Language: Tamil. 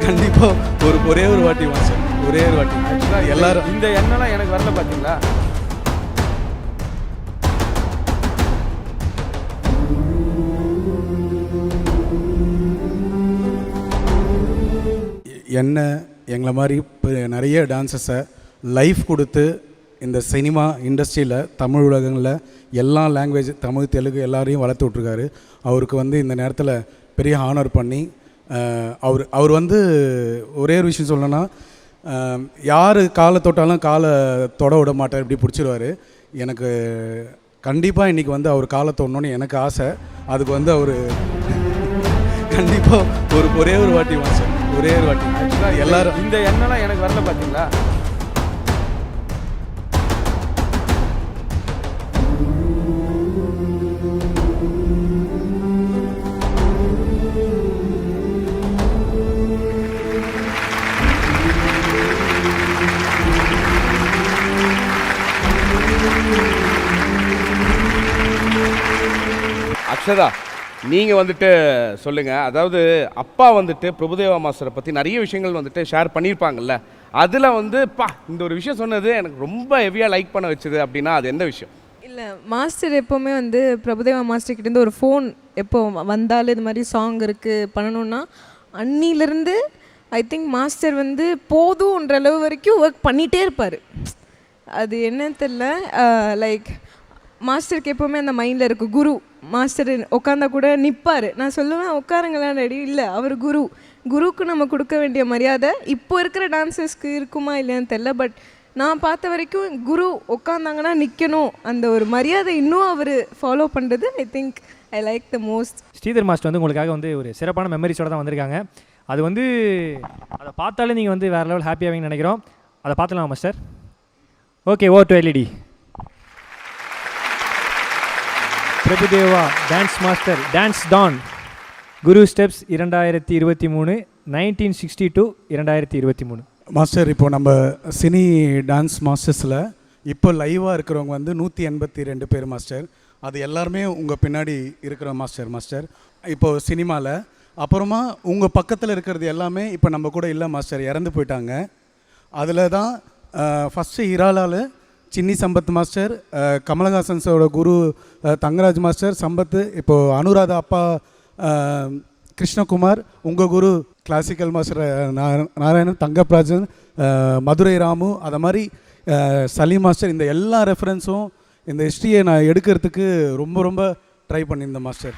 கண்டிப்பாக ஒரே ஒரு வாட்டி மாஸ்டர், ஒரே ஒரு வாட்டி. எல்லாரும் இந்த எண்ணெல்லாம் எனக்கு வரல பார்த்தீங்களா? என்ன எங்களை மாதிரி இப்போ நிறைய டான்ஸஸை லைஃப் கொடுத்து இந்த சினிமா இண்டஸ்ட்ரியில் தமிழ் உலகங்களில் எல்லா லாங்குவேஜ் தமிழ் தெலுங்கு எல்லாரையும் வளர்த்து விட்ருக்காரு. அவருக்கு வந்து இந்த நேரத்தில் பெரிய ஹானர் பண்ணி அவர் வந்து ஒரே ஒரு விஷயம் சொல்லணும்னா, யார் காலை தொட்டாலும் காலை தொட விட மாட்டார், இப்படி பிடிச்சிருவார். எனக்கு கண்டிப்பாக இன்றைக்கி வந்து அவர் காலை தொடணுன்னு எனக்கு ஆசை. அதுக்கு வந்து அவர் கண்டிப்பாக ஒரே ஒரு வாட்டி மாஸ்டர், ஒரே ஒரு வாட்டி. எல்லாரும் இந்த எண்ணெல்லாம் எனக்கு வரல பார்த்தீங்களா? அக்ஷதா, நீங்கள் வந்துட்டு சொல்லுங்கள். அதாவது அப்பா வந்துட்டு பிரபுதேவா மாஸ்டரை பற்றி நிறைய விஷயங்கள் வந்துட்டு ஷேர் பண்ணியிருப்பாங்கல்ல, அதில் வந்து இந்த ஒரு விஷயம் சொன்னது எனக்கு ரொம்ப ஹெவியாக லைக் பண்ண வச்சுது அப்படின்னா அது எந்த விஷயம்? இல்லை, மாஸ்டர் எப்போவுமே வந்து பிரபுதேவா மாஸ்டர் கிட்டேருந்து ஒரு ஃபோன் எப்போ வந்தாலும் இது மாதிரி சாங் இருக்குது பண்ணணுன்னா அன்னிலேருந்து ஐ திங்க் மாஸ்டர் வந்து போதுன்ற அளவு வரைக்கும் ஒர்க் பண்ணிகிட்டே இருப்பார். அது என்னன்னு தெரில, லைக் மாஸ்டருக்கு எப்போவுமே அந்த மைண்டில் இருக்குது குரு. மாஸ்டர் உட்காந்தா கூட நிற்பார். நான் சொல்லுவேன் உட்காருங்களாம் ரெடி, இல்லை அவர் குருவுக்கு நம்ம கொடுக்க வேண்டிய மரியாதை இப்போ இருக்கிற டான்ஸர்ஸ்க்கு இருக்குமா இல்லையான்னு தெரில. பட் நான் பார்த்த வரைக்கும் குரு உட்காந்தாங்கன்னா நிற்கணும், அந்த ஒரு மரியாதை இன்னும் அவர் ஃபாலோ பண்ணுறது I think I like the most. Sridhar master வந்து உங்களுக்காக வந்து ஒரு சிறப்பான மெமரிஸோடு தான் வந்திருக்காங்க. அது வந்து அதை பார்த்தாலே நீங்கள் வந்து வேறு லெவல் ஹாப்பியாகவீங்கன்னு நினைக்கிறோம். அதை பார்த்துலாம் மாஸ்டர். ஓகே, ஓ டு எல்இடி. Prabhudeva dance master dance don guru steps 2023 1960 to 2023. Master, இப்போது நம்ம சினி டான்ஸ் மாஸ்டர்ஸில் இப்போ லைவாக இருக்கிறவங்க வந்து 182 பேர் மாஸ்டர். அது எல்லாருமே உங்கள் பின்னாடி இருக்கிற மாஸ்டர். இப்போது சினிமாவில் அப்புறமா உங்கள் பக்கத்தில் இருக்கிறது எல்லாமே இப்போ நம்ம கூட இல்லை மாஸ்டர், இறந்து போயிட்டாங்க. அதில் தான் ஃபஸ்ட்டு இராலால் சின்னி சம்பத் மாஸ்டர், கமலஹாசன்ஸோட குரு தங்கராஜ் மாஸ்டர் சம்பத், இப்போது அனுராதா அப்பா கிருஷ்ணகுமார், உங்கள் குரு கிளாசிக்கல் மாஸ்டர் நாராயணன், தங்கப்ராஜன், மதுரை ராமு, அதை மாதிரி சலீம் மாஸ்டர். இந்த எல்லா ரெஃபரன்ஸும் இந்த ஹிஸ்ட்ரியை நான் எடுக்கிறதுக்கு ரொம்ப ட்ரை பண்ணியிருந்தேன் மாஸ்டர்.